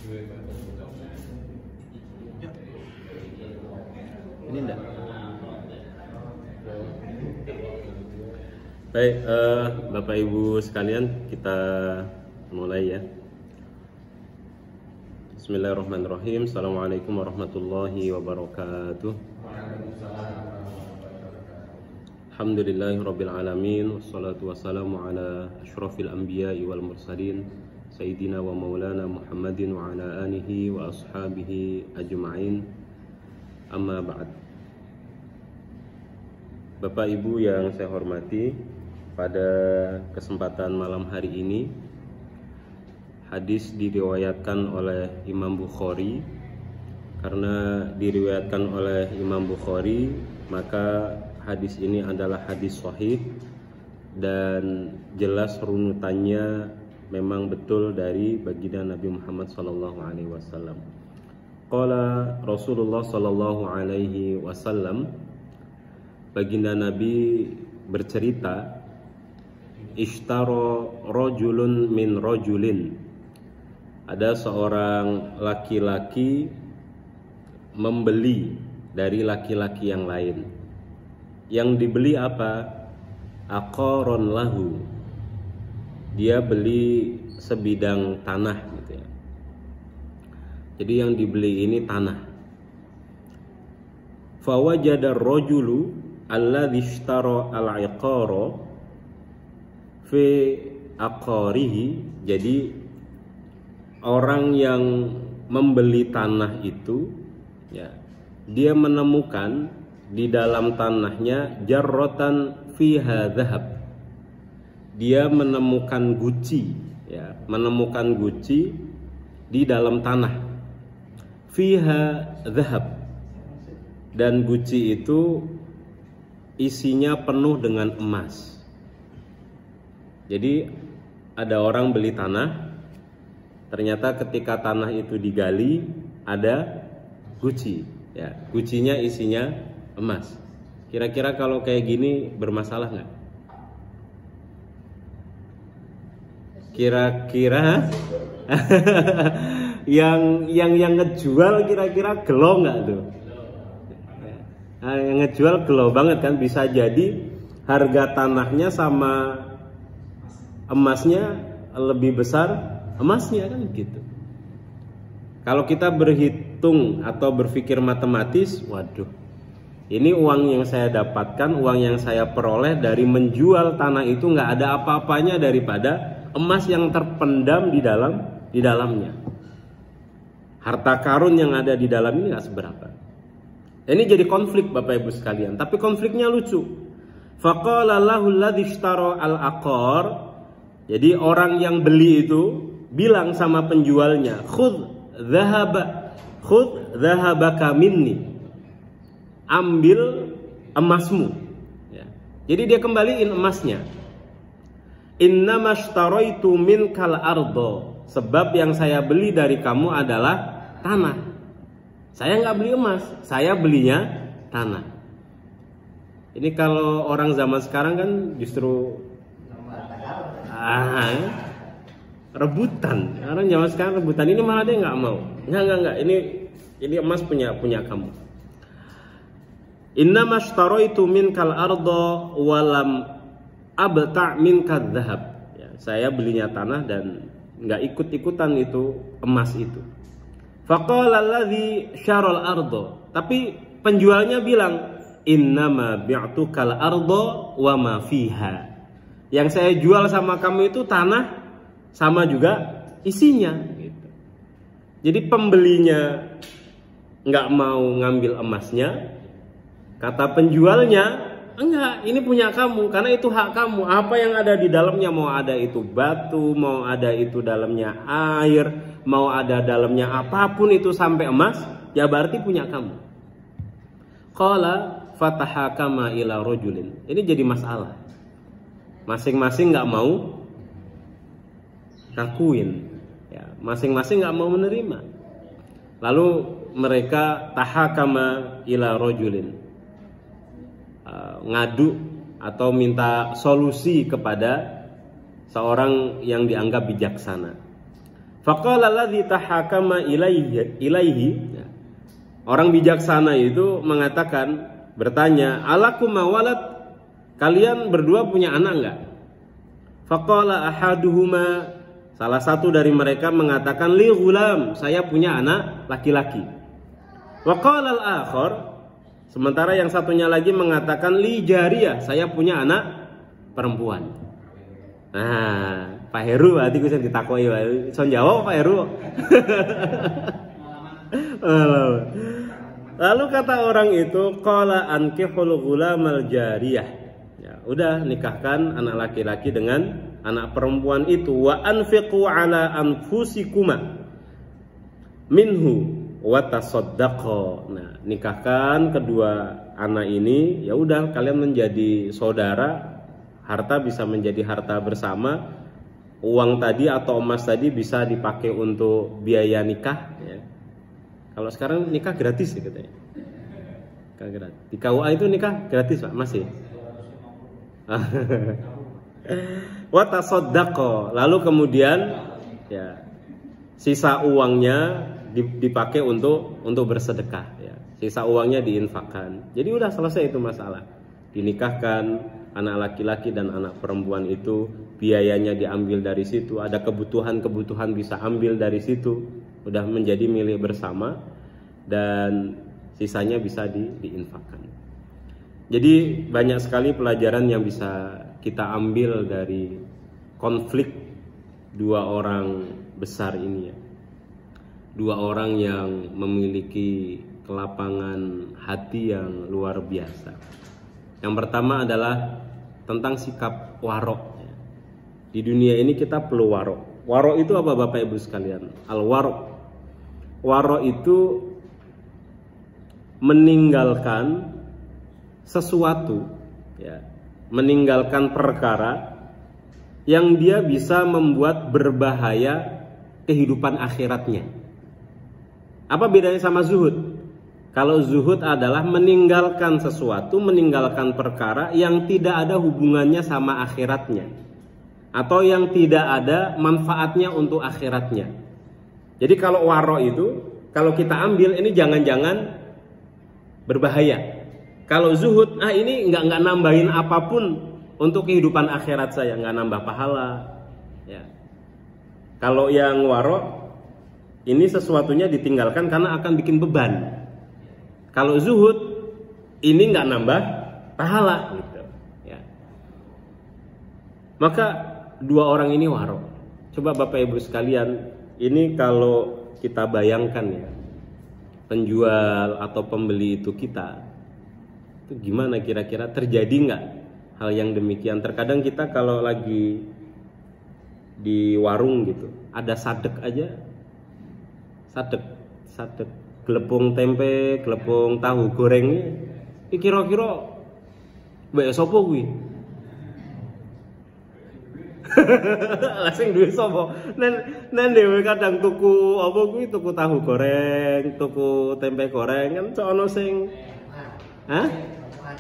Ini enggak. Baik, Bapak Ibu sekalian, kita mulai ya. Bismillahirrahmanirrahim. Assalamualaikum warahmatullahi wabarakatuh. Alhamdulillahirabbil alamin, wassalatu wassalamu ala asyrafil anbiya'i wal mursalin sayyidina wa maulana Muhammadin wa ala alihi wa ashabihi ajma'in. Amma ba'd. Bapak Ibu yang saya hormati, pada kesempatan malam hari ini hadis diriwayatkan oleh Imam Bukhari. Karena diriwayatkan oleh Imam Bukhari, maka hadis ini adalah hadis sahih dan jelas runutannya memang betul dari baginda Nabi Muhammad SAW. Qala Rasulullah SAW, baginda Nabi bercerita, ishtara rajulun min rajulin, ada seorang laki-laki membeli dari laki-laki yang lain. Yang dibeli apa? Aqaron lahu, dia beli sebidang tanah gitu ya. Jadi yang dibeli ini tanah. Fawajada ar-rajulu alladhi ishtara al-iqara fi aqarihi. Jadi orang yang membeli tanah itu ya, dia menemukan di dalam tanahnya jarrotan fiha dhahab. Dia menemukan guci ya, menemukan guci di dalam tanah. Fiha dhahab, dan guci itu isinya penuh dengan emas. Jadi ada orang beli tanah, ternyata ketika tanah itu digali ada guci ya, gucinya isinya emas. Kira-kira kalau kayak gini bermasalah nggak? Kira-kira yang ngejual kira-kira gelo nggak tuh? Nah, yang ngejual gelo banget kan, bisa jadi harga tanahnya sama emasnya lebih besar emasnya kan gitu. Kalau kita berhitung atau berpikir matematis, waduh, ini uang yang saya dapatkan, uang yang saya peroleh dari menjual tanah itu nggak ada apa-apanya daripada emas yang terpendam di dalamnya. Harta karun yang ada di dalam ini nggak seberapa. Ini jadi konflik Bapak Ibu sekalian, tapi konfliknya lucu. Faqala lahu alladhi ishtara al-aqar. Jadi orang yang beli itu bilang sama penjualnya, khudh dhahabaka minni, ambil emasmu ya. Jadi dia kembaliin emasnya. Innamastaraitu minkal ardo, sebab yang saya beli dari kamu adalah tanah. Saya nggak beli emas, saya belinya tanah. Ini kalau orang zaman sekarang kan justru rebutan. Orang zaman sekarang rebutan. Ini malah dia nggak mau. Enggak. Ini emas punya kamu. Innamastaraitu minkal ardo walam abta' minkal dhahab. Ya, saya belinya tanah dan nggak ikut-ikutan itu emas itu. Faqala alladhi syaral ardo, tapi penjualnya bilang, innama bi'tukal ardo wa ma fiha. Yang saya jual sama kamu itu tanah sama juga isinya gitu. Jadi pembelinya nggak mau ngambil emasnya, kata penjualnya, enggak, ini punya kamu karena itu hak kamu. Apa yang ada di dalamnya, mau ada itu batu, mau ada itu dalamnya air, mau ada dalamnya apapun itu sampai emas, ya berarti punya kamu. Qala fatahakama ila rajulin. Ini jadi masalah. Masing-masing nggak mau ngakuin, ya, masing-masing nggak mau menerima. Lalu mereka tahakama ila rajulin, ngadu atau minta solusi kepada seorang yang dianggap bijaksana. Faqala alladzi tahakama ilaihi. Orang bijaksana itu mengatakan, bertanya, alakum walad, kalian berdua punya anak enggak? Faqala ahaduhuma, salah satu dari mereka mengatakan, li ghulam, saya punya anak laki-laki. Wa qala al-akhar, sementara yang satunya lagi mengatakan, li jariyah, saya punya anak perempuan. Nah, Pak Heru berarti gue ditakoi wae. Son jawab Pak Heru. Lalu kata orang itu, qala ankihul ghulamal jariyah. Ya, udah nikahkan anak laki-laki dengan anak perempuan itu, wa anfiqu ala anfusikuma minhu wa tasaddaqo. Nah, nikahkan kedua anak ini, ya udah kalian menjadi saudara, harta bisa menjadi harta bersama. Uang tadi atau emas tadi bisa dipakai untuk biaya nikah ya. Kalau sekarang nikah gratis ya katanya. Nikah gratis. Di KUA itu nikah gratis Pak, masih. Wa tasaddaqo. Lalu kemudian ya sisa uangnya dipakai untuk bersedekah ya. Sisa uangnya diinfakkan. Jadi udah selesai itu masalah. Dinikahkan anak laki-laki dan anak perempuan itu, biayanya diambil dari situ, ada kebutuhan-kebutuhan bisa ambil dari situ, udah menjadi milik bersama dan sisanya bisa diinfakkan. Jadi banyak sekali pelajaran yang bisa kita ambil dari konflik dua orang besar ini ya. Dua orang yang memiliki kelapangan hati yang luar biasa. Yang pertama adalah tentang sikap warok. Di dunia ini kita perlu warok. Warok itu apa Bapak Ibu sekalian? Al-warok. Warok itu meninggalkan sesuatu, ya, meninggalkan perkara yang dia bisa membuat berbahaya kehidupan akhiratnya. Apa bedanya sama zuhud? Kalau zuhud adalah meninggalkan sesuatu, meninggalkan perkara yang tidak ada hubungannya sama akhiratnya, atau yang tidak ada manfaatnya untuk akhiratnya. Jadi kalau waro itu, kalau kita ambil ini jangan-jangan berbahaya. Kalau zuhud, ini nggak nambahin apapun untuk kehidupan akhirat saya, nggak nambah pahala. Ya. Kalau yang waro, ini sesuatunya ditinggalkan karena akan bikin beban. Kalau zuhud ini nggak nambah pahala gitu ya. Maka dua orang ini waro. Coba Bapak Ibu sekalian, ini kalau kita bayangkan ya, penjual atau pembeli itu kita, itu gimana kira-kira, terjadi nggak hal yang demikian? Terkadang kita kalau lagi di warung gitu, ada sadek aja, sadek gelepung tempe, gelepung tahu goreng, kira-kira mbak sopo kuwi? Langsung duwe sopo? Nen dhewe kadang tuku apa kuwi, tuku tahu goreng, tuku tempe goreng kan sono sing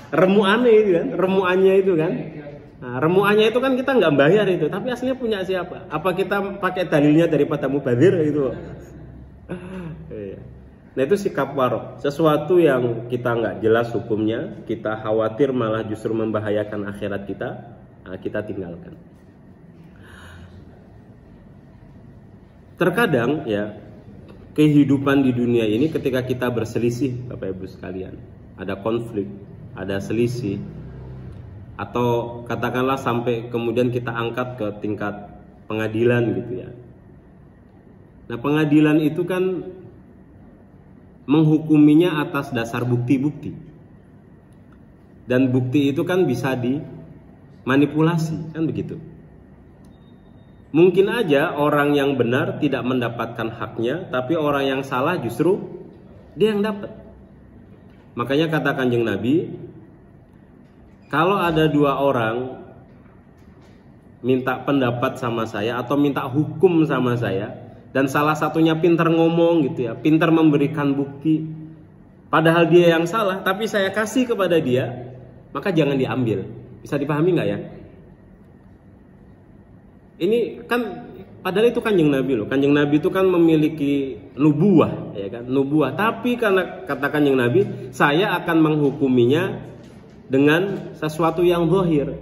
remuane itu kan, remuannya itu kan. Nah, remuannya itu kan kita nggak bayar itu, tapi aslinya punya siapa? Apa kita pakai dalilnya daripada mubadzir gitu? Nah itu sikap warok, sesuatu yang kita nggak jelas hukumnya, kita khawatir malah justru membahayakan akhirat kita, kita tinggalkan. Terkadang ya, kehidupan di dunia ini ketika kita berselisih Bapak Ibu sekalian, ada konflik, ada selisih, atau katakanlah sampai kemudian kita angkat ke tingkat pengadilan gitu ya. Nah pengadilan itu kan menghukuminya atas dasar bukti-bukti, dan bukti itu kan bisa dimanipulasi kan begitu. Mungkin aja orang yang benar tidak mendapatkan haknya, tapi orang yang salah justru dia yang dapat. Makanya kata Kanjeng Nabi, kalau ada dua orang minta pendapat sama saya atau minta hukum sama saya, dan salah satunya pintar ngomong gitu ya, pintar memberikan bukti, padahal dia yang salah, tapi saya kasih kepada dia, maka jangan diambil. Bisa dipahami nggak ya? Ini kan Padahal itu Kanjeng Nabi loh. Kanjeng Nabi itu kan memiliki nubuah, ya kan? Nubuah. Tapi karena kata Kanjeng Nabi, saya akan menghukuminya dengan sesuatu yang zahir.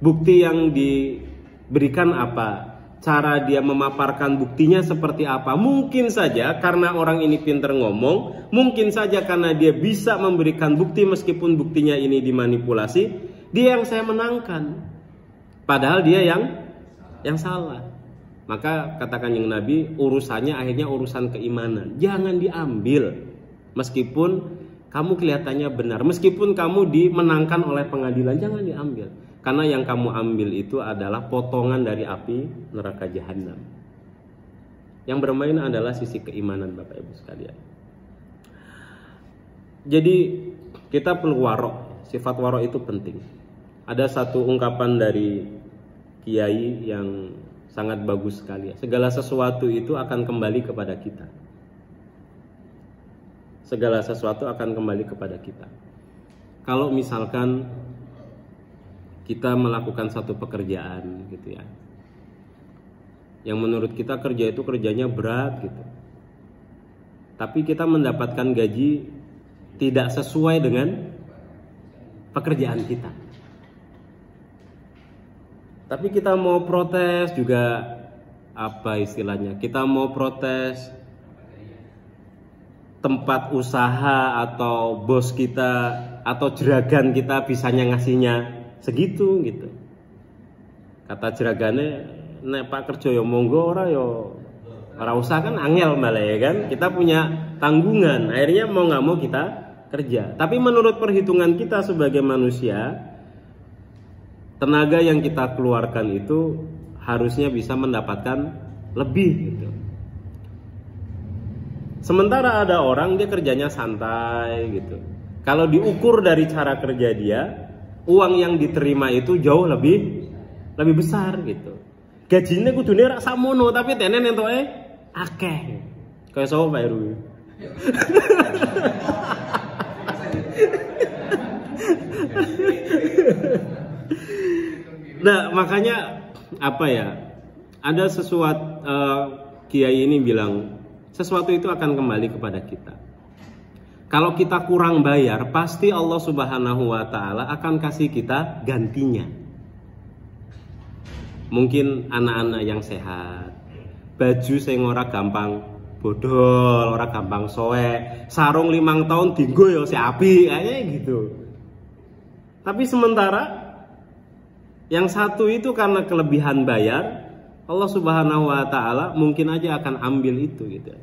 Bukti yang diberikan apa? Cara dia memaparkan buktinya seperti apa. Mungkin saja karena orang ini pintar ngomong, mungkin saja karena dia bisa memberikan bukti meskipun buktinya ini dimanipulasi, dia yang saya menangkan. Padahal dia yang salah. Maka katakan yang Nabi, urusannya akhirnya urusan keimanan. Jangan diambil meskipun kamu kelihatannya benar, meskipun kamu dimenangkan oleh pengadilan, jangan diambil. Karena yang kamu ambil itu adalah potongan dari api neraka jahanam. Yang bermain adalah sisi keimanan Bapak Ibu sekalian. Jadi kita perlu warok. Sifat warok itu penting. Ada satu ungkapan dari kiai yang sangat bagus sekali. Segala sesuatu itu akan kembali kepada kita. Segala sesuatu akan kembali kepada kita. Kalau misalkan kita melakukan satu pekerjaan gitu ya, yang menurut kita kerja itu kerjanya berat gitu, tapi kita mendapatkan gaji tidak sesuai dengan pekerjaan kita, tapi kita mau protes juga, apa istilahnya, kita mau protes tempat usaha atau bos kita atau jeragan kita bisanya ngasihnya segitu gitu. Kata jeragane, nek Pak kerja yo monggo, ora yo ora usah, kan angel malah ya kan. Kita punya tanggungan, akhirnya mau nggak mau kita kerja. Tapi menurut perhitungan kita sebagai manusia, tenaga yang kita keluarkan itu harusnya bisa mendapatkan lebih gitu. Sementara ada orang dia kerjanya santai gitu. Kalau diukur dari cara kerja dia, uang yang diterima itu jauh lebih besar gitu. Gajinya kudune rak samono tapi tenen entoke akeh. Kayak sapa Pak Heru. Nah, makanya apa ya? Ada sesuatu kiai ini bilang, sesuatu itu akan kembali kepada kita. Kalau kita kurang bayar, pasti Allah Subhanahu wa Ta'ala akan kasih kita gantinya. Mungkin anak-anak yang sehat, baju sing ora gampang bodol, ora gampang soek, sarung 5 tahun dinggo ya si api, kayaknya gitu. Tapi sementara yang satu itu karena kelebihan bayar, Allah Subhanahu wa Ta'ala mungkin aja akan ambil itu gitu.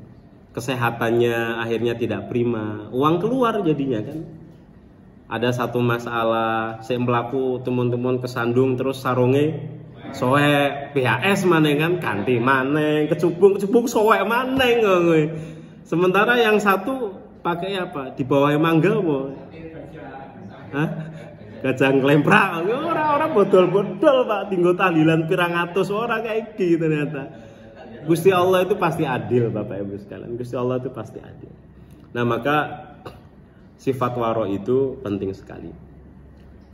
Kesehatannya akhirnya tidak prima, uang keluar jadinya kan. Ada satu masalah, saya melaku teman-teman kesandung terus sarunge soek, PHS maneng kan, ganti maneng, kecubung soek maneng. Sementara yang satu pakai apa? Di bawah mangga apa? Hah? Gajah nglemprak, orang bodol-bodol Pak, tinggal tahlilan pirang atus orang kayak gitu ternyata. Gusti Allah itu pasti adil Bapak Ibu sekalian. Gusti Allah itu pasti adil. Nah, maka sifat waro itu penting sekali.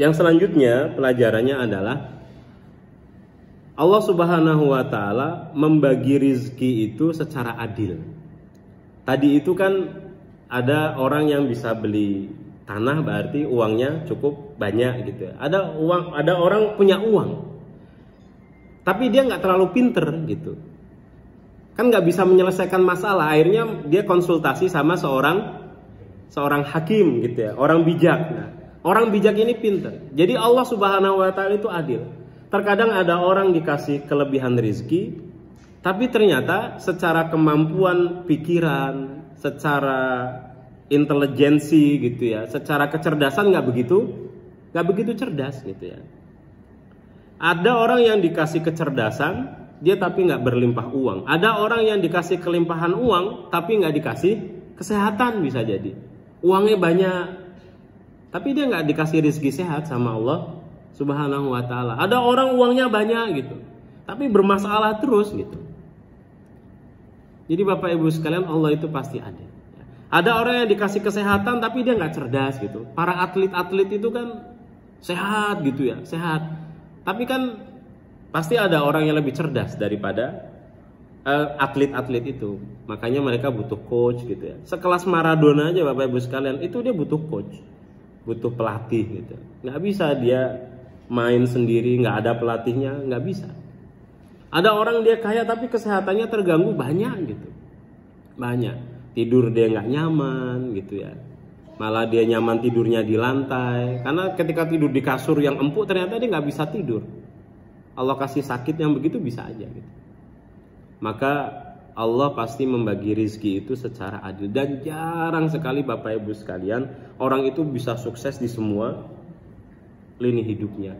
Yang selanjutnya pelajarannya adalah Allah Subhanahu wa Ta'ala membagi rizki itu secara adil. Tadi itu kan ada orang yang bisa beli tanah, berarti uangnya cukup banyak gitu. Ada orang punya uang, tapi dia nggak terlalu pinter gitu. Kan nggak bisa menyelesaikan masalah, akhirnya dia konsultasi sama seorang hakim gitu ya, orang bijak. Nah, orang bijak ini pinter. Jadi Allah Subhanahu wa Ta'ala itu adil. Terkadang ada orang dikasih kelebihan rezeki, tapi ternyata secara kemampuan pikiran, secara intelijensi gitu ya, secara kecerdasan nggak begitu cerdas gitu ya. Ada orang yang dikasih kecerdasan, dia tapi nggak berlimpah uang. Ada orang yang dikasih kelimpahan uang tapi nggak dikasih kesehatan, bisa jadi uangnya banyak tapi dia nggak dikasih rezeki sehat sama Allah Subhanahu wa Ta'ala. Ada orang uangnya banyak gitu tapi bermasalah terus gitu. Jadi Bapak Ibu sekalian, Allah itu pasti ada. Ada orang yang dikasih kesehatan tapi dia nggak cerdas gitu. Para atlet itu kan sehat gitu ya, sehat, tapi kan pasti ada orang yang lebih cerdas daripada atlet-atlet itu. Makanya mereka butuh coach gitu ya. Sekelas Maradona aja Bapak Ibu sekalian, itu dia butuh coach, butuh pelatih gitu. Nggak bisa dia main sendiri, nggak ada pelatihnya, nggak bisa. Ada orang dia kaya tapi kesehatannya terganggu, banyak gitu, banyak. Tidur dia nggak nyaman gitu ya, malah dia nyaman tidurnya di lantai, karena ketika tidur di kasur yang empuk ternyata dia nggak bisa tidur. Allah kasih sakit yang begitu bisa aja gitu. Maka Allah pasti membagi rizki itu secara adil, dan jarang sekali Bapak Ibu sekalian orang itu bisa sukses di semua lini hidupnya.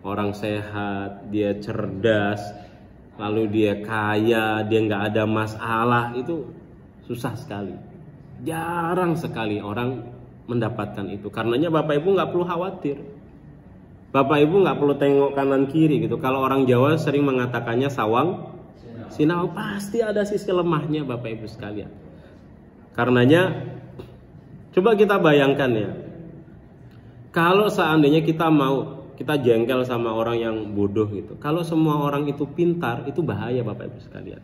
Orang sehat, dia cerdas, lalu dia kaya, dia nggak ada masalah, itu susah sekali. Jarang sekali orang mendapatkan itu. Karenanya Bapak Ibu nggak perlu khawatir. Bapak Ibu nggak perlu tengok kanan kiri gitu. Kalau orang Jawa sering mengatakannya sawang sinau, pasti ada sisi lemahnya Bapak Ibu sekalian. Karenanya coba kita bayangkan ya, kalau seandainya kita jengkel sama orang yang bodoh gitu. Kalau semua orang itu pintar, itu bahaya Bapak Ibu sekalian.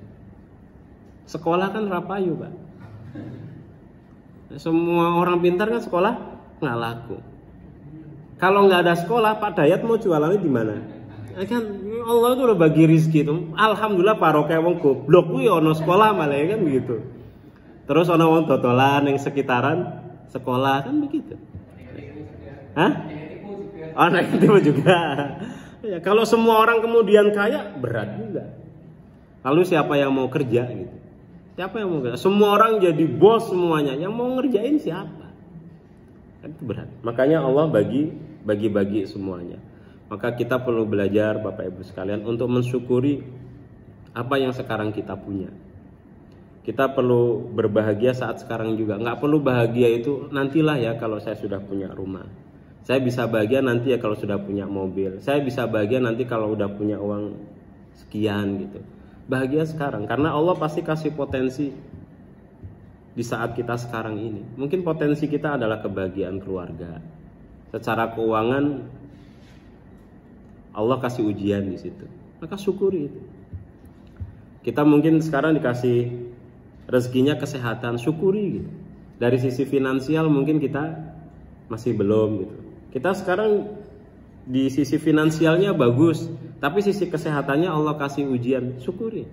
Sekolah kan rapayu Pak. Semua orang pintar kan sekolah nggak laku. Kalau nggak ada sekolah, Pak Dayat mau jualannya di mana? Kan Allah itu udah bagi rizki itu. Alhamdulillah paroke wong goblok kuwi ono sekolah malah kan begitu. Terus ono wong dodolan yang sekitaran sekolah kan begitu. Hah? Oh, negatif juga. Ya, kalau semua orang kemudian kaya, berat juga. Lalu siapa yang mau kerja gitu? Siapa yang mau kerja? Semua orang jadi bos semuanya. Yang mau ngerjain siapa? Kan itu berat. Makanya Allah bagi semuanya. Maka kita perlu belajar Bapak Ibu sekalian untuk mensyukuri apa yang sekarang kita punya. Kita perlu berbahagia saat sekarang juga. Nggak perlu bahagia itu nantilah ya kalau saya sudah punya rumah. Saya bisa bahagia nanti ya kalau sudah punya mobil. Saya bisa bahagia nanti kalau udah punya uang sekian gitu. Bahagia sekarang karena Allah pasti kasih potensi di saat kita sekarang ini. Mungkin potensi kita adalah kebahagiaan keluarga. Secara keuangan Allah kasih ujian di situ, maka syukuri itu. Kita mungkin sekarang dikasih rezekinya kesehatan, syukuri gitu. Dari sisi finansial mungkin kita masih belum gitu. Kita sekarang di sisi finansialnya bagus, tapi sisi kesehatannya Allah kasih ujian, syukuri.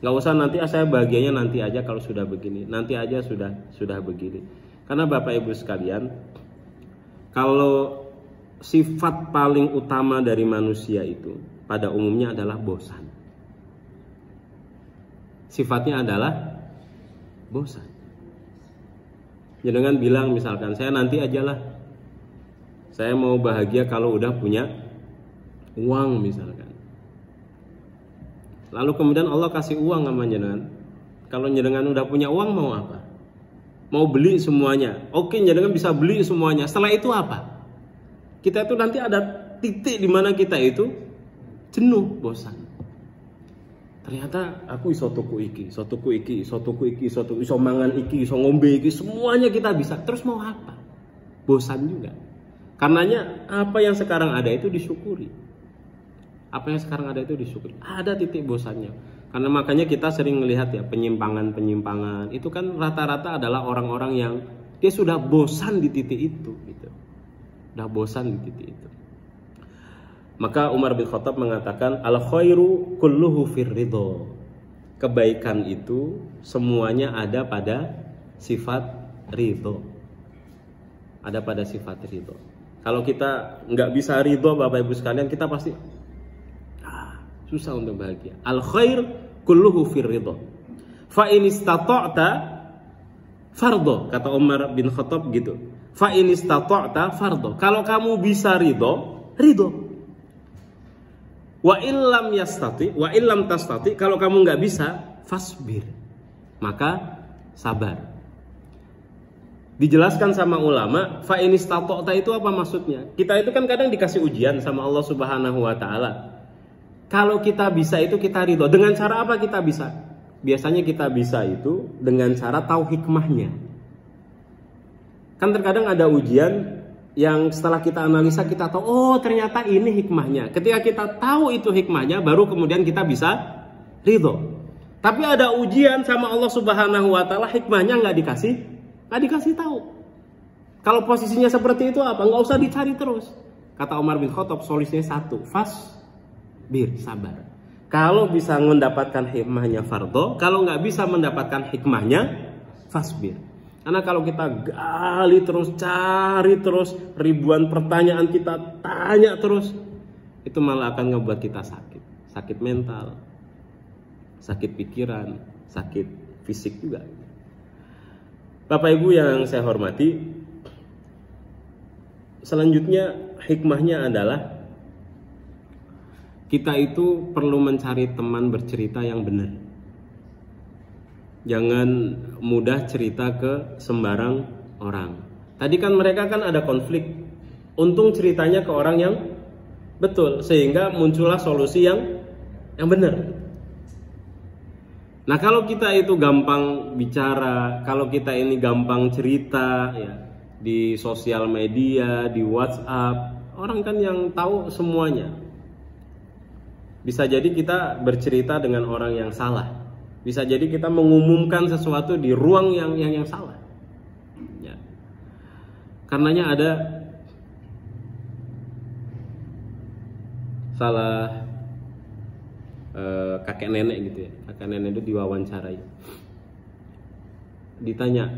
Nggak usah nanti saya bahagianya nanti aja kalau sudah begini, nanti aja sudah begini. Karena Bapak Ibu sekalian, kalau sifat paling utama dari manusia itu pada umumnya adalah bosan. Sifatnya adalah bosan. Jangan bilang misalkan saya nanti ajalah, saya mau bahagia kalau udah punya uang misalkan. Lalu kemudian Allah kasih uang sama jenengan. Kalau jenengan udah punya uang mau apa? Mau beli semuanya. Oke, jenengan bisa beli semuanya. Setelah itu apa? Kita itu nanti ada titik di mana kita itu jenuh, bosan. Ternyata aku iso tuku iki, iso mangan iki, iso ngombe iki, semuanya kita bisa. Terus mau apa? Bosan juga. Karenanya apa yang sekarang ada itu disyukuri. Apa yang sekarang ada itu disyukuri. Ada titik bosannya. Karena makanya kita sering melihat ya penyimpangan. Itu kan rata-rata adalah orang-orang yang dia sudah bosan di titik itu gitu. Udah bosan di titik itu. Maka Umar bin Khattab mengatakan al khairu kulluhu fir ridho. Kebaikan itu semuanya ada pada sifat ridho. Ada pada sifat ridho. Kalau kita nggak bisa ridho Bapak Ibu sekalian, kita pasti susah untuk bahagia. Al khair kulluhu fir ridho. Fa in istata'ta fardho, kata Umar bin Khattab gitu. Fa in istata'ta fardho. Kalau kamu bisa ridho. Wa illam yastati, wa illam tastati, kalau kamu nggak bisa, fasbir. Maka sabar. Dijelaskan sama ulama, fa in istata'ta itu apa maksudnya? Kita itu kan kadang dikasih ujian sama Allah Subhanahu wa taala. Kalau kita bisa itu kita ridho. Dengan cara apa kita bisa? Biasanya kita bisa itu dengan cara tahu hikmahnya. Kan terkadang ada ujian yang setelah kita analisa kita tahu, oh ternyata ini hikmahnya. Ketika kita tahu itu hikmahnya, baru kemudian kita bisa ridho. Tapi ada ujian sama Allah Subhanahu wa taala, hikmahnya nggak dikasih tahu. Kalau posisinya seperti itu apa? Nggak usah dicari terus. Kata Umar bin Khattab, solusinya satu, sabar. Kalau bisa mendapatkan hikmahnya fardho, kalau nggak bisa mendapatkan hikmahnya fasbir. Karena kalau kita gali terus, cari terus, ribuan pertanyaan kita tanya terus, itu malah akan ngebuat kita sakit mental, sakit pikiran, sakit fisik juga. Bapak Ibu yang saya hormati, selanjutnya hikmahnya adalah kita itu perlu mencari teman bercerita yang benar. Jangan mudah cerita ke sembarang orang. Tadi kan mereka kan ada konflik. Untung ceritanya ke orang yang betul, sehingga muncullah solusi yang benar. Nah, kalau kita itu gampang bicara, kalau kita ini gampang cerita ya, di sosial media, di WhatsApp, orang kan yang tahu semuanya. Bisa jadi kita bercerita dengan orang yang salah. Bisa jadi kita mengumumkan sesuatu di ruang yang salah. Ya. Karenanya ada salah kakek nenek gitu ya. Kakek nenek itu diwawancarai. Ditanya,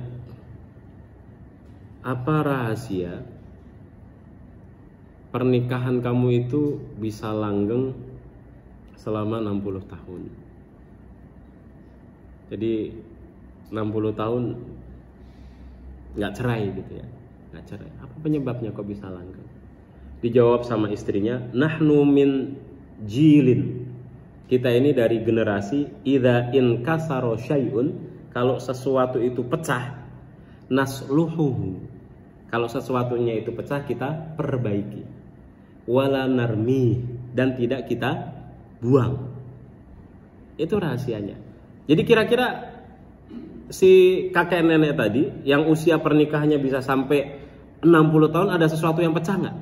apa rahasia pernikahan kamu itu bisa langgeng selama 60 tahun? Jadi 60 tahun nggak cerai gitu ya, nggak cerai. Apa penyebabnya kok bisa langgeng? Dijawab sama istrinya, nahnu min jilin. Kita ini dari generasi idza inkasara syai'un, kalau sesuatu itu pecah, nasluhuhu. Kalau sesuatunya itu pecah, kita perbaiki. Wala narmi, dan tidak kita buang. Itu rahasianya. Jadi kira-kira si kakek nenek tadi yang usia pernikahannya bisa sampai 60 tahun, ada sesuatu yang pecah nggak?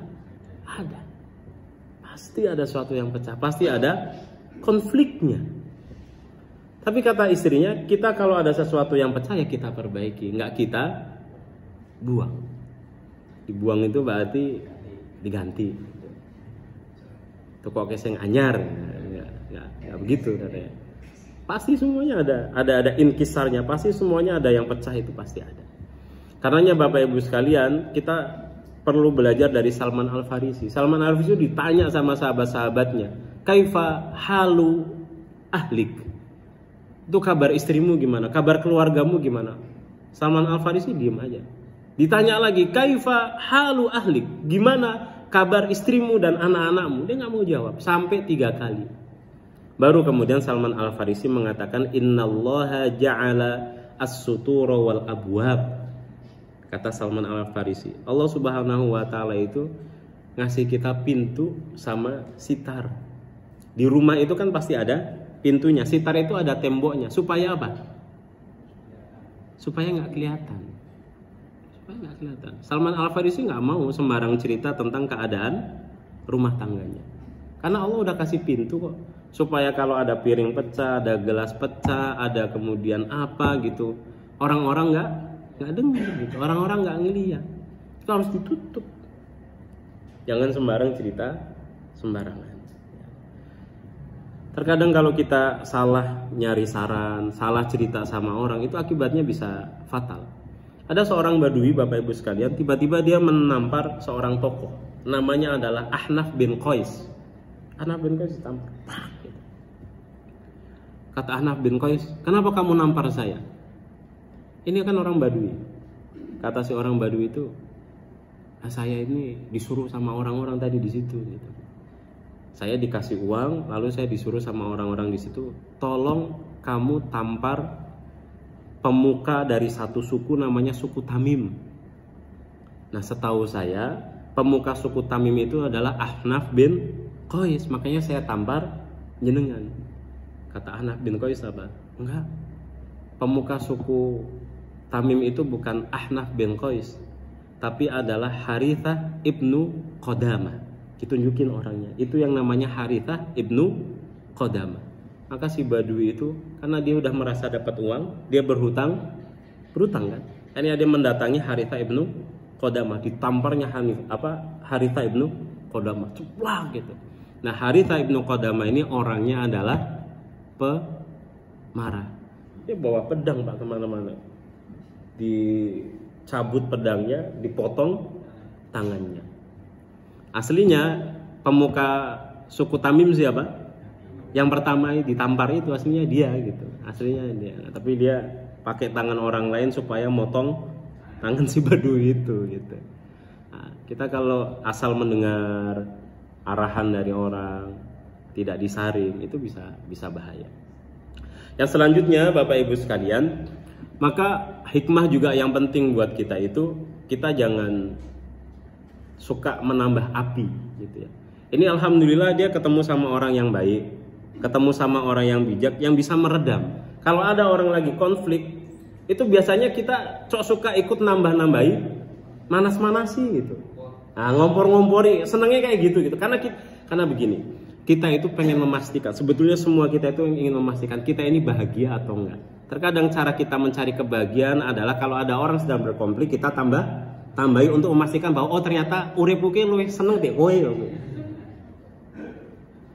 Ada. Pasti ada sesuatu yang pecah. Pasti ada konfliknya. Tapi kata istrinya, kita kalau ada sesuatu yang pecah ya kita perbaiki, nggak kita buang. Dibuang itu berarti diganti. Itu kok keseng anyar, nggak begitu katanya. Pasti semuanya ada inkisarnya, pasti semuanya ada yang pecah, itu pasti ada. Karenanya Bapak Ibu sekalian, kita perlu belajar dari Salman Al-Farisi. Salman Al-Farisi ditanya sama sahabat-sahabatnya, kaifa halu ahlik? Itu kabar istrimu gimana? Kabar keluargamu gimana? Salman Al-Farisi diem aja. Ditanya lagi, kaifa halu ahlik? Gimana kabar istrimu dan anak-anakmu? Dia nggak mau jawab sampai 3 kali. Baru kemudian Salman Al-Farisi mengatakan, innallaha ja'ala as-sutura wal abwab. Kata Salman Al-Farisi, Allah Subhanahu wa taala itu ngasih kita pintu sama sitar. Di rumah itu kan pasti ada pintunya, sitar itu ada temboknya. Supaya apa? Supaya nggak kelihatan. Salman Al-Farisi nggak mau sembarang cerita tentang keadaan rumah tangganya. Karena Allah udah kasih pintu kok. Supaya kalau ada piring pecah, ada gelas pecah, ada kemudian apa gitu, orang-orang nggak dengar gitu, orang-orang nggak ngeliat. Itu harus ditutup. Jangan sembarang cerita sembarangan. Terkadang kalau kita salah nyari saran, salah cerita sama orang, itu akibatnya bisa fatal. Ada seorang badui, Bapak Ibu sekalian, tiba-tiba dia menampar seorang tokoh. Namanya adalah Ahnaf bin Qais. Ahnaf bin Qais ditampar. Kata Ahnaf bin Qais, kenapa kamu nampar saya? Ini kan orang badui. Kata si orang badui itu, saya ini disuruh sama orang-orang tadi di situ. Gitu. Saya dikasih uang, lalu saya disuruh sama orang-orang di situ, tolong kamu tampar pemuka dari satu suku namanya suku Tamim. Nah, setahu saya pemuka suku Tamim itu adalah Ahnaf bin Qais, makanya saya tampar jenengan. Kata Ahnaf bin Qais apa? Enggak. Pemuka suku Tamim itu bukan Ahnaf bin Qais, tapi adalah Harithah ibnu Qodamah. Ditunjukin orangnya. Itu yang namanya Harithah ibnu Qodamah. Maka si Badui itu karena dia udah merasa dapat uang, dia berhutang kan. Ini ada mendatangi Haritha ibnu Qodamah, ditamparnya Haritha ibnu Qodamah, ceplak gitu. Nah, Haritha ibnu Qodamah ini orangnya adalah pemarah. Dia bawa pedang Pak kemana-mana, dicabut pedangnya, dipotong tangannya. Aslinya pemuka suku Tamim siapa? Yang pertama ditampar itu aslinya dia gitu, aslinya dia. Tapi dia pakai tangan orang lain supaya motong tangan si Badui itu gitu. Nah, kita kalau asal mendengar arahan dari orang, tidak disaring, itu bisa bahaya. Yang selanjutnya Bapak Ibu sekalian, maka hikmah juga yang penting buat kita itu, kita jangan suka menambah api gitu ya. Ini alhamdulillah dia ketemu sama orang yang baik, ketemu sama orang yang bijak, yang bisa meredam. Kalau ada orang lagi konflik, itu biasanya kita suka ikut nambah-nambahi, manas-manasi gitu. Nah, ngompor-ngompori, senangnya kayak gitu. Karena begini, kita itu pengen memastikan, sebetulnya semua kita itu ingin memastikan kita ini bahagia atau enggak. Terkadang cara kita mencari kebahagiaan adalah kalau ada orang sedang berkonflik, kita tambahi untuk memastikan bahwa oh ternyata urepuke lu seneng deh, kowe.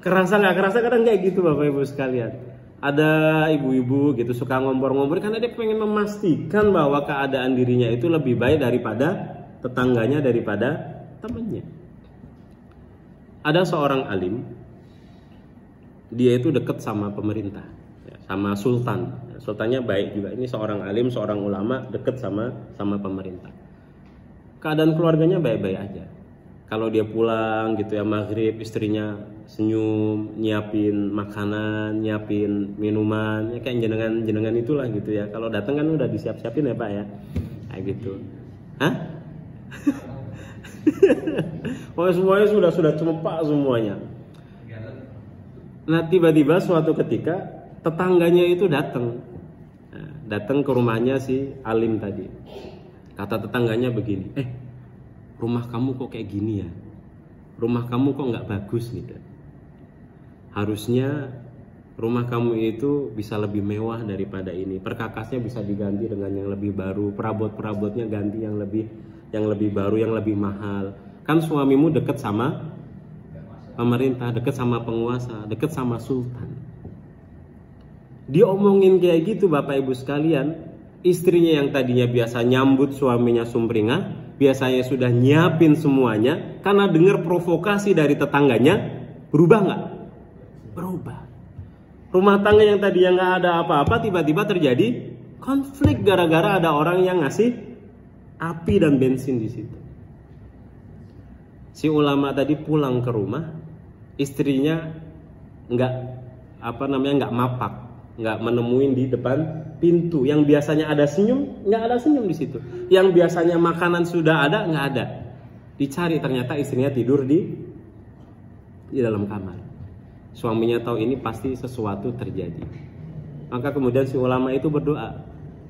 Kerasa nggak kerasa kadang kayak gitu Bapak Ibu sekalian. Ada ibu-ibu gitu suka ngompor-ngompor karena dia pengen memastikan bahwa keadaan dirinya itu lebih baik daripada tetangganya, daripada temannya. Ada seorang alim, dia itu dekat sama pemerintah, sama sultan. Sultannya baik juga. Ini seorang alim, seorang ulama, dekat sama pemerintah. Keadaan keluarganya baik-baik aja. Kalau dia pulang gitu ya maghrib, istrinya senyum, nyiapin makanan, nyiapin minuman, ya kayak jenengan itulah gitu ya. Kalau datang kan udah disiap-siapin ya Pak ya, kayak gitu. Hah? Oh semuanya sudah cemepak semuanya. Nah tiba-tiba suatu ketika tetangganya itu datang ke rumahnya si alim tadi. Kata tetangganya begini, rumah kamu kok kayak gini ya? Rumah kamu kok nggak bagus gitu. Harusnya rumah kamu itu bisa lebih mewah daripada ini. Perkakasnya bisa diganti dengan yang lebih baru, perabot-perabotnya ganti yang lebih baru, yang lebih mahal. Kan suamimu deket sama pemerintah, deket sama penguasa, deket sama sultan. Diomongin kayak gitu Bapak Ibu sekalian, istrinya yang tadinya biasa nyambut suaminya sumringah, biasanya sudah nyiapin semuanya, karena dengar provokasi dari tetangganya, berubah nggak? Berubah. Rumah tangga yang tadinya nggak ada apa-apa, tiba-tiba terjadi konflik gara-gara ada orang yang ngasih api dan bensin di situ. Si ulama tadi pulang ke rumah, istrinya nggak mapak, nggak menemuin di depan pintu. Yang biasanya ada senyum, nggak ada senyum di situ. Yang biasanya makanan sudah ada, nggak ada. Dicari, ternyata istrinya tidur di dalam kamar. Suaminya tahu ini pasti sesuatu terjadi. Maka kemudian si ulama itu berdoa,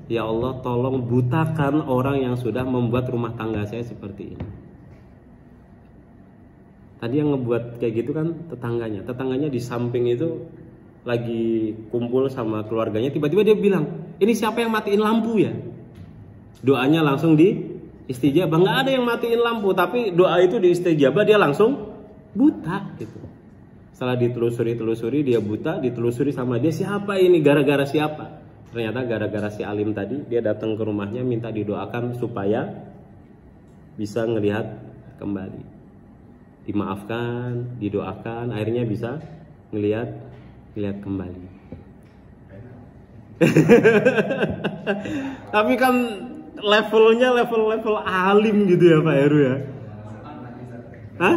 ya Allah tolong butakan orang yang sudah membuat rumah tangga saya seperti ini. Tadi yang ngebuat kayak gitu kan tetangganya di samping itu lagi kumpul sama keluarganya, tiba-tiba dia bilang, ini siapa yang matiin lampu ya? Doanya langsung di istijabah. Nggak ada yang matiin lampu, tapi doa itu di istijabah, dia langsung buta gitu. Setelah ditelusuri dia buta, ditelusuri sama dia, siapa ini, gara-gara siapa? Ternyata gara-gara si alim tadi, dia datang ke rumahnya minta didoakan supaya bisa ngelihat kembali. Dimaafkan, didoakan, akhirnya bisa ngelihat kembali. Tapi kan levelnya level alim gitu ya Pak Heru ya. Hah?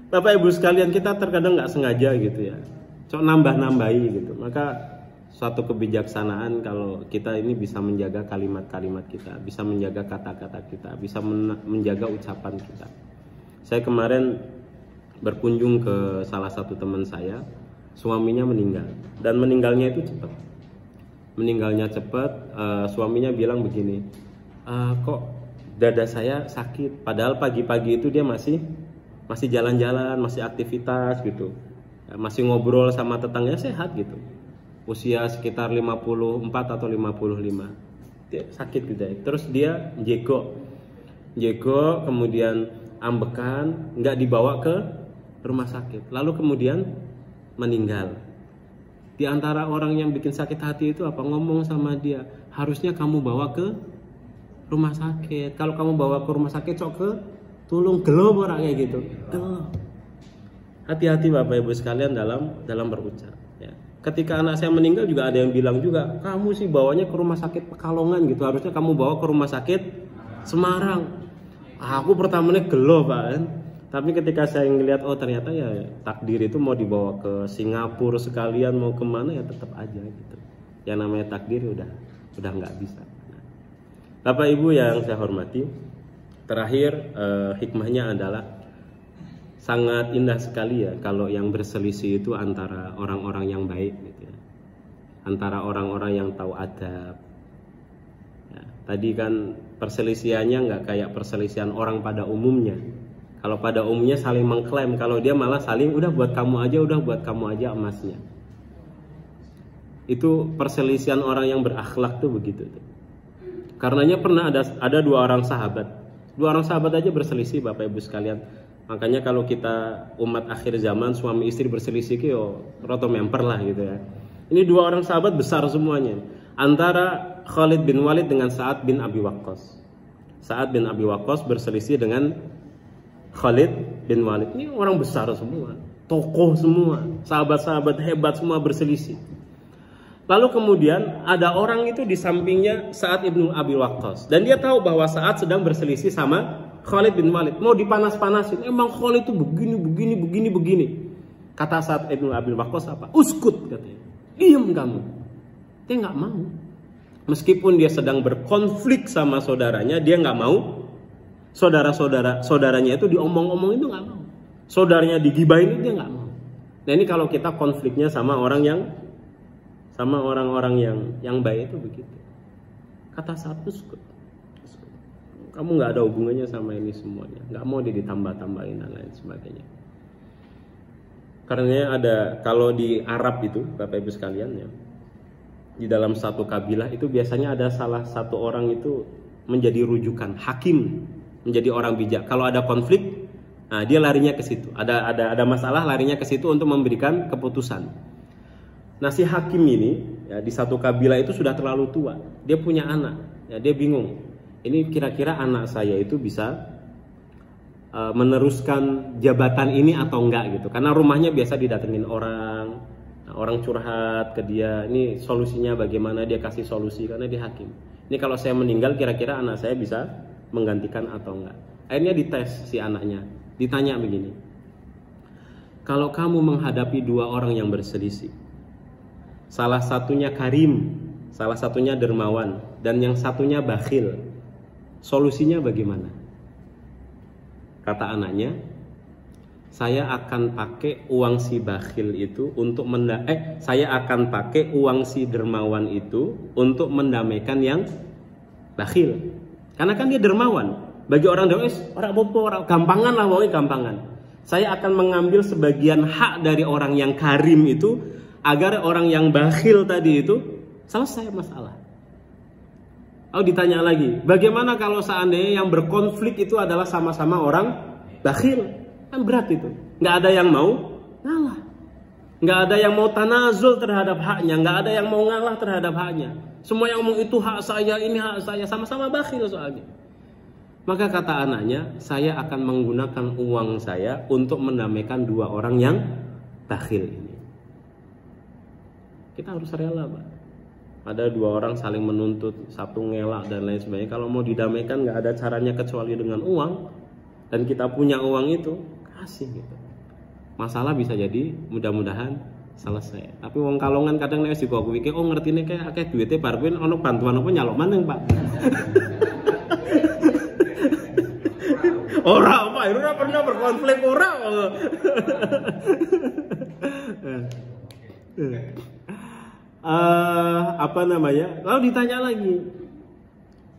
Bapak Ibu sekalian, kita terkadang nggak sengaja gitu ya, nambah-nambahi gitu. Maka suatu kebijaksanaan kalau kita ini bisa menjaga kalimat-kalimat kita, bisa menjaga kata-kata kita, bisa menjaga ucapan kita. Saya kemarin berkunjung ke salah satu teman saya, suaminya meninggal, dan meninggalnya itu cepat. Suaminya bilang begini, kok dada saya sakit, padahal pagi-pagi itu dia masih masih jalan-jalan, masih aktivitas gitu, masih ngobrol sama tetangga, sehat gitu, usia sekitar 54 atau 55, dia sakit gitu ya. Terus dia jego, kemudian ambekan, nggak dibawa ke rumah sakit, lalu kemudian meninggal. Di antara orang yang bikin sakit hati itu apa? Ngomong sama dia, harusnya kamu bawa ke rumah sakit. Kalau kamu bawa ke rumah sakit, sok ke tulung gelo orang kayak gitu. Gelo. Hati-hati Bapak Ibu sekalian dalam berucap. Ya. Ketika anak saya meninggal juga ada yang bilang juga, kamu sih bawanya ke rumah sakit Pekalongan gitu. Harusnya kamu bawa ke rumah sakit Semarang. Aku pertamanya gelo Pak kan. Tapi ketika saya ngelihat oh ternyata ya takdir itu mau dibawa ke Singapura sekalian, mau kemana ya tetap aja gitu. Yang namanya takdir udah nggak bisa. Nah, Bapak Ibu yang saya hormati, terakhir hikmahnya adalah sangat indah sekali ya kalau yang berselisih itu antara orang-orang yang baik gitu ya. Antara orang-orang yang tahu adab. Ya, tadi kan perselisihannya nggak kayak perselisihan orang pada umumnya. Kalau pada umumnya saling mengklaim, kalau dia malah saling udah buat kamu aja emasnya. Itu perselisihan orang yang berakhlak tuh begitu tuh. Karenanya pernah ada dua orang sahabat aja berselisih Bapak Ibu sekalian. Makanya kalau kita umat akhir zaman suami istri berselisih yo roto memper lah gitu ya. Ini dua orang sahabat besar semuanya. Antara Khalid bin Walid dengan Sa'ad bin Abi Waqqas. Sa'ad bin Abi Waqqas berselisih dengan Khalid bin Walid. Ini orang besar semua, tokoh semua, sahabat-sahabat hebat semua berselisih. Lalu kemudian ada orang itu di sampingnya Sa'ad bin Abi Waqqas, dan dia tahu bahwa Sa'ad sedang berselisih sama Khalid bin Walid. Mau dipanas-panasin, emang Khalid itu begini. Kata Sa'ad bin Abi Waqqas apa? Uskut katanya. Diam kamu. Dia nggak mau. Meskipun dia sedang berkonflik sama saudaranya, dia nggak mau. Saudaranya itu diomong-omong itu nggak mau. Saudaranya digibahin dia nggak mau. Nah ini kalau kita konfliknya sama orang-orang yang baik itu begitu. Kata satu uskut. Kamu nggak ada hubungannya sama ini semuanya. Nggak mau ditambah-tambahin dan lain sebagainya. Karena ada kalau di Arab itu Bapak Ibu sekalian ya, di dalam satu kabilah itu biasanya ada salah satu orang itu menjadi rujukan hakim, menjadi orang bijak. Kalau ada konflik, nah dia larinya ke situ. Ada masalah, larinya ke situ untuk memberikan keputusan. Nah si hakim ini ya, di satu kabilah itu sudah terlalu tua. Dia punya anak, ya, dia bingung. Ini kira-kira anak saya itu bisa meneruskan jabatan ini atau enggak gitu. Karena rumahnya biasa didatengin orang, nah, orang curhat ke dia. Ini solusinya bagaimana, dia kasih solusi karena dia hakim. Ini kalau saya meninggal kira-kira anak saya bisa menggantikan atau enggak. Akhirnya dites si anaknya, ditanya begini, kalau kamu menghadapi dua orang yang berselisih, salah satunya karim, salah satunya dermawan, dan yang satunya bakhil, solusinya bagaimana? Kata anaknya, saya akan pakai uang si bakhil itu untuk saya akan pakai uang si dermawan itu untuk mendamaikan yang bakhil. Karena kan dia dermawan. Bagi orang dewasa, orang popo, orang gampangan lah, pokoknya gampangan. Saya akan mengambil sebagian hak dari orang yang karim itu agar orang yang bakhil tadi itu selesai masalah. Lalu ditanya lagi, bagaimana kalau seandainya yang berkonflik itu adalah sama-sama orang bakhil? Kan berat itu. Nggak ada yang mau ngalah. Nggak ada yang mau tanazul terhadap haknya. Nggak ada yang mau ngalah terhadap haknya. Semua yang ngomong itu hak saya, ini hak saya. Sama-sama bakhil soalnya. Maka kata anaknya, saya akan menggunakan uang saya untuk mendamaikan dua orang yang bakhil ini. Kita harus rela, Pak. Ada dua orang saling menuntut, satu ngelak dan lain sebagainya. Kalau mau didamaikan nggak ada caranya kecuali dengan uang. Dan kita punya uang itu, kasih gitu. Masalah bisa jadi mudah-mudahan selesai. Tapi wong kalongan kadang nek sik aku pikir oh ngertine kayak akeh duwite bar kuwi ono bantuan apa nyalok maneng, Pak. Ora pernah berkonflik ora. Apa namanya? Lalu ditanya lagi,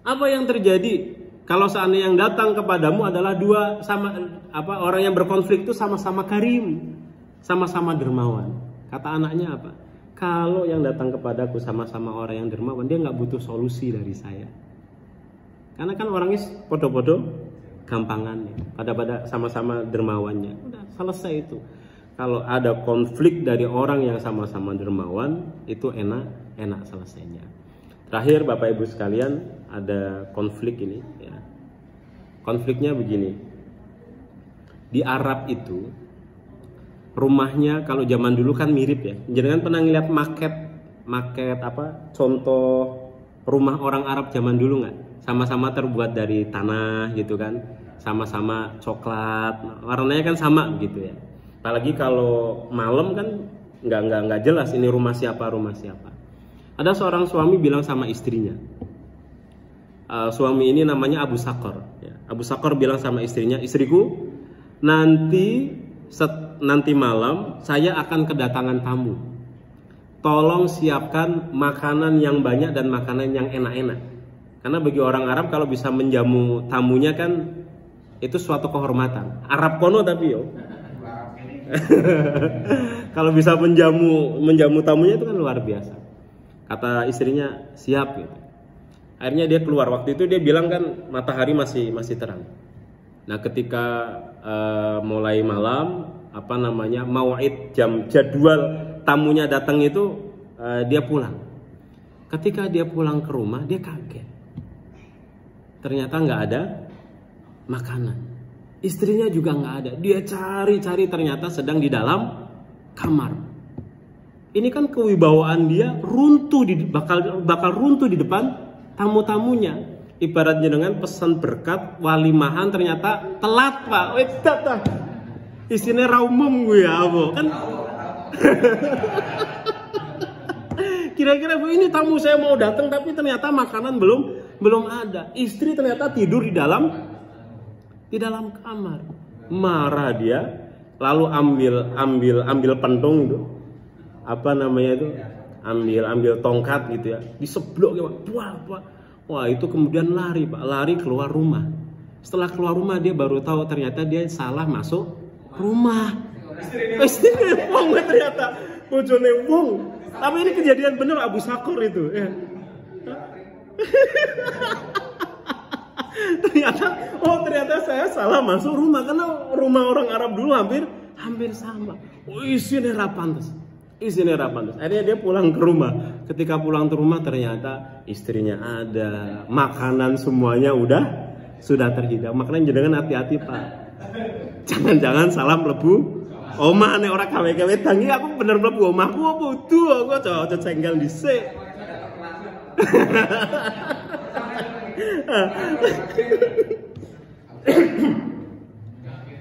apa yang terjadi Kalau seandainya yang datang kepadamu adalah dua sama orang yang berkonflik itu sama-sama karim, sama-sama dermawan. Kata anaknya apa? Kalau yang datang kepadaku sama-sama orang yang dermawan, dia nggak butuh solusi dari saya. Karena kan orangnya podo-podo gampangannya, pada sama-sama dermawannya. Udah selesai itu. Kalau ada konflik dari orang yang sama-sama dermawan, itu enak selesainya. Terakhir Bapak Ibu sekalian, ada konflik ini ya. Konfliknya begini. Di Arab itu rumahnya kalau zaman dulu kan mirip ya. Jangan pernah ngeliat maket contoh rumah orang Arab zaman dulu nggak? Sama-sama terbuat dari tanah gitu kan. Sama-sama coklat. Warnanya kan sama gitu ya. Apalagi kalau malam kan nggak jelas ini rumah siapa. Ada seorang suami bilang sama istrinya, suami ini namanya Abu Sakor. Ya. Abu Sakor bilang sama istrinya, istriku, nanti malam saya akan kedatangan tamu. Tolong siapkan makanan yang banyak dan makanan yang enak-enak. Karena bagi orang Arab kalau bisa menjamu tamunya kan itu suatu kehormatan. Arab kono tapi yo. Kalau bisa menjamu tamunya itu kan luar biasa. Kata istrinya siap gitu. Akhirnya dia keluar. Waktu itu dia bilang kan matahari masih terang. Nah ketika mulai malam mau'id jadwal tamunya datang itu dia pulang. Ketika dia pulang ke rumah dia kaget. Ternyata nggak ada makanan. Istrinya juga nggak ada. Dia cari ternyata sedang di dalam kamar. Ini kan kewibawaan dia bakal runtuh di depan tamu-tamunya. Ibaratnya dengan pesan berkat walimahan ternyata telat Pak. Isinya raumum gue ya kan. Kira-kira ini tamu saya mau datang tapi ternyata makanan belum ada. Istri ternyata tidur di dalam kamar. Marah dia, lalu ambil pentung itu. Ambil tongkat gitu ya, diseblok ya Pak. Wah itu kemudian lari keluar rumah. Setelah keluar rumah dia baru tahu ternyata dia salah masuk rumah. Istrinya wong ternyata bojone wong. Tapi ini kejadian bener Abu Sakor itu ya. ternyata saya salah masuk rumah karena rumah orang Arab dulu hampir sama. Isinya rapantes. Akhirnya dia pulang ke rumah. Ketika pulang ke rumah ternyata istrinya ada, makanan semuanya sudah terhidang. Makanya jangan hati-hati Pak. Jangan salah mlebu omah nek ora gawe-gawe tangi aku bener mlebu omahku apa udu aku cocok cengkel dhisik.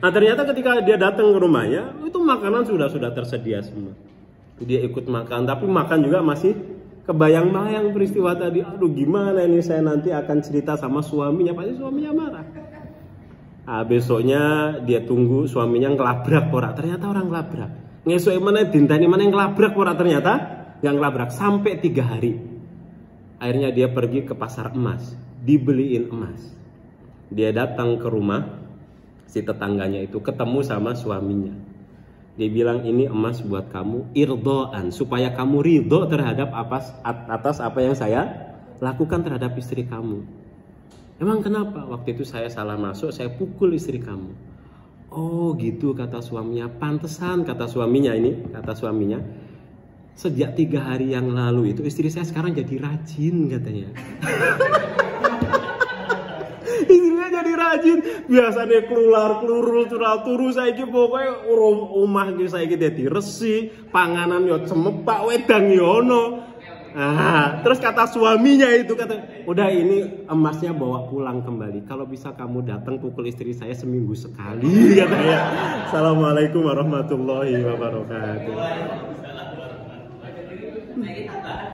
Nah ternyata ketika dia datang ke rumahnya itu makanan sudah tersedia semua. Dia ikut makan, tapi makan juga masih kebayang-bayang peristiwa tadi. Aduh gimana ini saya nanti akan cerita sama suaminya, pasti suaminya marah. Nah, besoknya dia tunggu suaminya ngelabrak ora. Ternyata orang ngelabrak. Ngesuk mana dintani mana yang ngelabrak ora, ternyata nggak ngelabrak sampai 3 hari. Akhirnya dia pergi ke pasar emas, dibeliin emas. Dia datang ke rumah si tetangganya itu, ketemu sama suaminya. Dia bilang ini emas buat kamu irdoan, supaya kamu ridho terhadap atas apa yang saya lakukan terhadap istri kamu. Emang kenapa? Waktu itu saya salah masuk, saya pukul istri kamu. Oh gitu kata suaminya. Pantesan kata suaminya. Sejak 3 hari yang lalu itu istri saya sekarang jadi rajin katanya. Istrinya jadi rajin, biasanya keluar turu saiki pokoknya omah iki saiki dadi resi, panganan yo cemepak, wedang yo ono. Nah, terus kata suaminya itu udah ini emasnya bawa pulang kembali. Kalau bisa kamu datang pukul istri saya seminggu sekali katanya. Assalamualaikum warahmatullahi wabarakatuh.